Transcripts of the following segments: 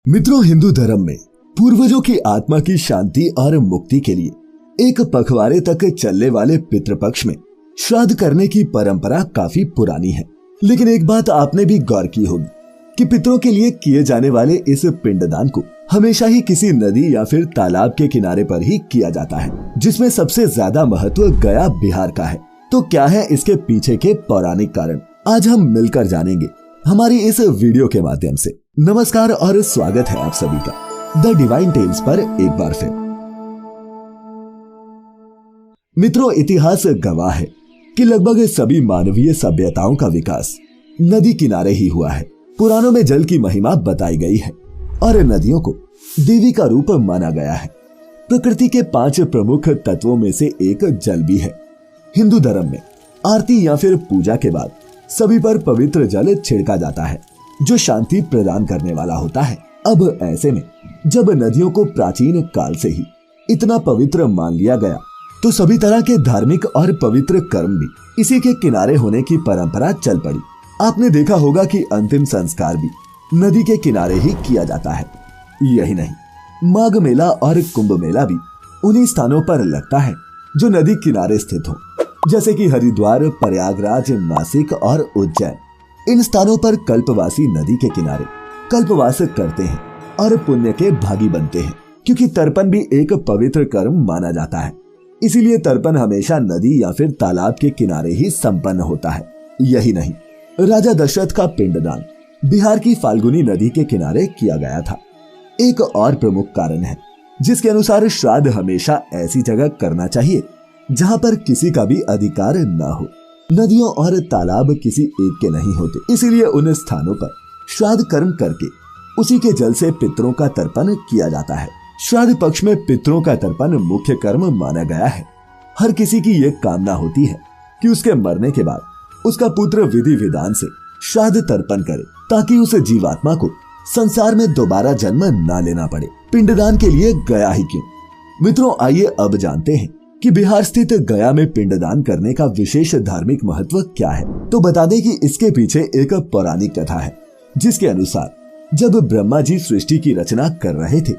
मित्रों, हिंदू धर्म में पूर्वजों की आत्मा की शांति और मुक्ति के लिए एक पखवाड़े तक चलने वाले पितृपक्ष में श्राद्ध करने की परंपरा काफी पुरानी है। लेकिन एक बात आपने भी गौर की होगी कि पितरों के लिए किए जाने वाले इस पिंडदान को हमेशा ही किसी नदी या फिर तालाब के किनारे पर ही किया जाता है, जिसमें सबसे ज्यादा महत्व गया बिहार का है। तो क्या है इसके पीछे के पौराणिक कारण, आज हम मिलकर जानेंगे हमारी इस वीडियो के माध्यम से। नमस्कार और स्वागत है आप सभी का द डिवाइन टेल्स पर एक बार फिर। मित्रों, इतिहास गवाह है कि लगभग सभी मानवीय सभ्यताओं का विकास नदी किनारे ही हुआ है। पुराणों में जल की महिमा बताई गई है और नदियों को देवी का रूप माना गया है। प्रकृति के 5 प्रमुख तत्वों में से एक जल भी है। हिंदू धर्म में आरती या फिर पूजा के बाद सभी पर पवित्र जल छिड़का जाता है, जो शांति प्रदान करने वाला होता है। अब ऐसे में जब नदियों को प्राचीन काल से ही इतना पवित्र मान लिया गया, तो सभी तरह के धार्मिक और पवित्र कर्म भी इसी के किनारे होने की परंपरा चल पड़ी। आपने देखा होगा कि अंतिम संस्कार भी नदी के किनारे ही किया जाता है। यही नहीं, माघ मेला और कुंभ मेला भी उन्हीं स्थानों पर लगता है जो नदी किनारे स्थित हो, जैसे कि हरिद्वार, प्रयागराज, नासिक और उज्जैन। इन स्थानों पर कल्पवासी नदी के किनारे कल्पवास करते हैं और पुण्य के भागी बनते हैं, क्योंकि तर्पण भी एक पवित्र कर्म माना जाता है। इसीलिए तर्पण हमेशा नदी या फिर तालाब के किनारे ही संपन्न होता है। यही नहीं, राजा दशरथ का पिंडदान बिहार की फाल्गुनी नदी के किनारे किया गया था। एक और प्रमुख कारण है जिसके अनुसार श्राद्ध हमेशा ऐसी जगह करना चाहिए जहां पर किसी का भी अधिकार न हो। नदियों और तालाब किसी एक के नहीं होते, इसीलिए उन स्थानों पर श्राद्ध कर्म करके उसी के जल से पितरों का तर्पण किया जाता है। श्राद्ध पक्ष में पितरों का तर्पण मुख्य कर्म माना गया है। हर किसी की ये कामना होती है कि उसके मरने के बाद उसका पुत्र विधि विधान से श्राद्ध तर्पण करे, ताकि उस जीवात्मा को संसार में दोबारा जन्म ना लेना पड़े। पिंडदान के लिए गया ही क्यों? मित्रों, आइए अब जानते हैं कि बिहार स्थित गया में पिंडदान करने का विशेष धार्मिक महत्व क्या है। तो बता दें कि इसके पीछे एक पौराणिक कथा है, जिसके अनुसार जब ब्रह्मा जी सृष्टि की रचना कर रहे थे,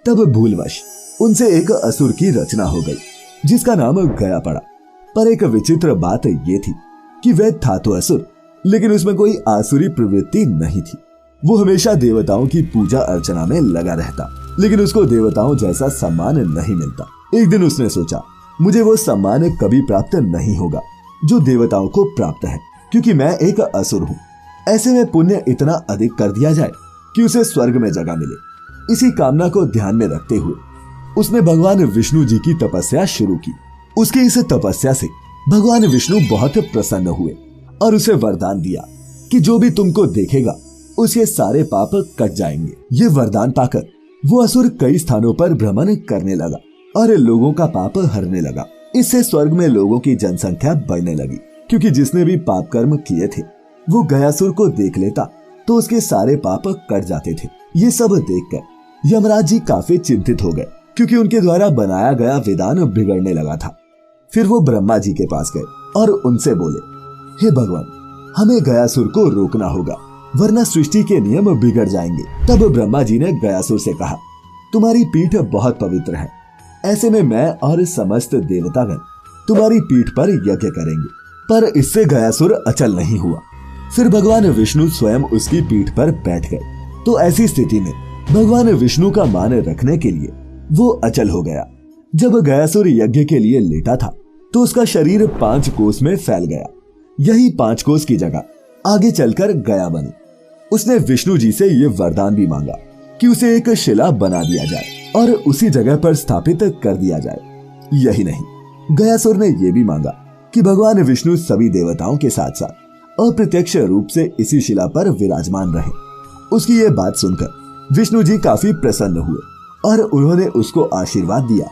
तब भूलवश उनसे एक असुर की रचना हो गई, जिसका नाम गया पड़ा। पर एक विचित्र बात ये थी कि वह था तो असुर, लेकिन उसमें कोई आसुरी प्रवृत्ति नहीं थी। वो हमेशा देवताओं की पूजा अर्चना में लगा रहता, लेकिन उसको देवताओं जैसा सम्मान नहीं मिलता। एक दिन उसने सोचा, मुझे वो सम्मान कभी प्राप्त नहीं होगा जो देवताओं को प्राप्त है, क्योंकि मैं एक असुर हूँ। ऐसे में पुण्य इतना अधिक कर दिया जाए कि उसे स्वर्ग में जगह मिले। इसी कामना को ध्यान में रखते हुए उसने भगवान विष्णु जी की तपस्या शुरू की। उसकी इस तपस्या से भगवान विष्णु बहुत प्रसन्न हुए और उसे वरदान दिया कि जो भी तुमको देखेगा उसके सारे पाप कट जाएंगे। ये वरदान पाकर वो असुर कई स्थानों पर भ्रमण करने लगा और लोगों का पाप हरने लगा। इससे स्वर्ग में लोगों की जनसंख्या बढ़ने लगी, क्योंकि जिसने भी पाप कर्म किए थे वो गयासुर को देख लेता तो उसके सारे पाप कट जाते थे। ये सब देखकर यमराज जी काफी चिंतित हो गए, क्योंकि उनके द्वारा बनाया गया विधान बिगड़ने लगा था। फिर वो ब्रह्मा जी के पास गए और उनसे बोले, हे भगवान, हमें गयासुर को रोकना होगा, वरना सृष्टि के नियम बिगड़ जाएंगे। तब ब्रह्मा जी ने गयासुर से कहा, तुम्हारी पीठ बहुत पवित्र है, ऐसे में मैं और समस्त देवतागण तुम्हारी पीठ पर यज्ञ करेंगे। पर इससे गयासुर अचल नहीं हुआ। फिर भगवान विष्णु स्वयं उसकी पीठ पर बैठ गए। तो ऐसी स्थिति में भगवान विष्णु का मान रखने के लिए वो अचल हो गया। जब गयासुर यज्ञ के लिए लेटा था तो उसका शरीर 5 कोस में फैल गया। यही 5 कोस की जगह आगे चलकर गया बनी। उसने विष्णु जी से ये वरदान भी मांगा कि उसे एक शिला बना दिया जाए और उसी जगह पर स्थापित कर दिया जाए। यही नहीं, गयासुर ने यह भी मांगा कि भगवान विष्णु सभी देवताओं के साथ साथ अप्रत्यक्ष रूप से इसी शिला पर विराजमान रहे। उसकी ये बात सुनकर विष्णु जी काफी प्रसन्न हुए और उन्होंने उसको आशीर्वाद दिया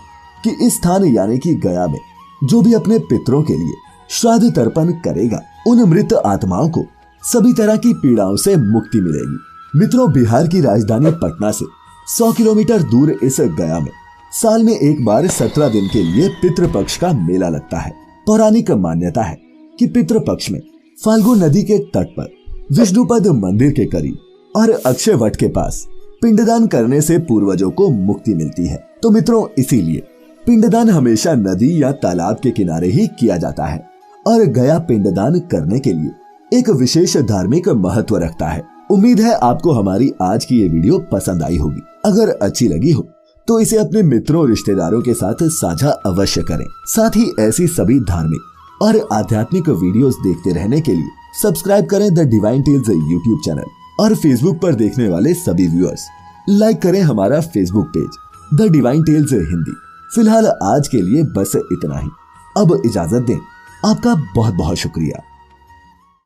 कि इस स्थान यानी कि गया में जो भी अपने पितरों के लिए श्राद्ध तर्पण करेगा, उन मृत आत्माओं को सभी तरह की पीड़ाओं से मुक्ति मिलेगी। मित्रों, बिहार की राजधानी पटना से 100 किलोमीटर दूर इस गया में साल में एक बार 17 दिन के लिए पितृपक्ष का मेला लगता है। पौराणिक मान्यता है कि पितृपक्ष में फाल्गु नदी के तट पर विष्णुपद मंदिर के करीब और अक्षय वट के पास पिंडदान करने से पूर्वजों को मुक्ति मिलती है। तो मित्रों, इसीलिए पिंडदान हमेशा नदी या तालाब के किनारे ही किया जाता है और गया पिंडदान करने के लिए एक विशेष धार्मिक महत्व रखता है। उम्मीद है आपको हमारी आज की ये वीडियो पसंद आई होगी। अगर अच्छी लगी हो तो इसे अपने मित्रों रिश्तेदारों के साथ साझा अवश्य करें। साथ ही ऐसी सभी धार्मिक और आध्यात्मिक वीडियोस देखते रहने के लिए सब्सक्राइब करें the divine tales YouTube channel और फेसबुक पर देखने वाले सभी व्यूअर्स लाइक करें हमारा Facebook page the divine tales Hindi. फिलहाल आज के लिए बस इतना ही। अब इजाजत दें। आपका बहुत बहुत शुक्रिया।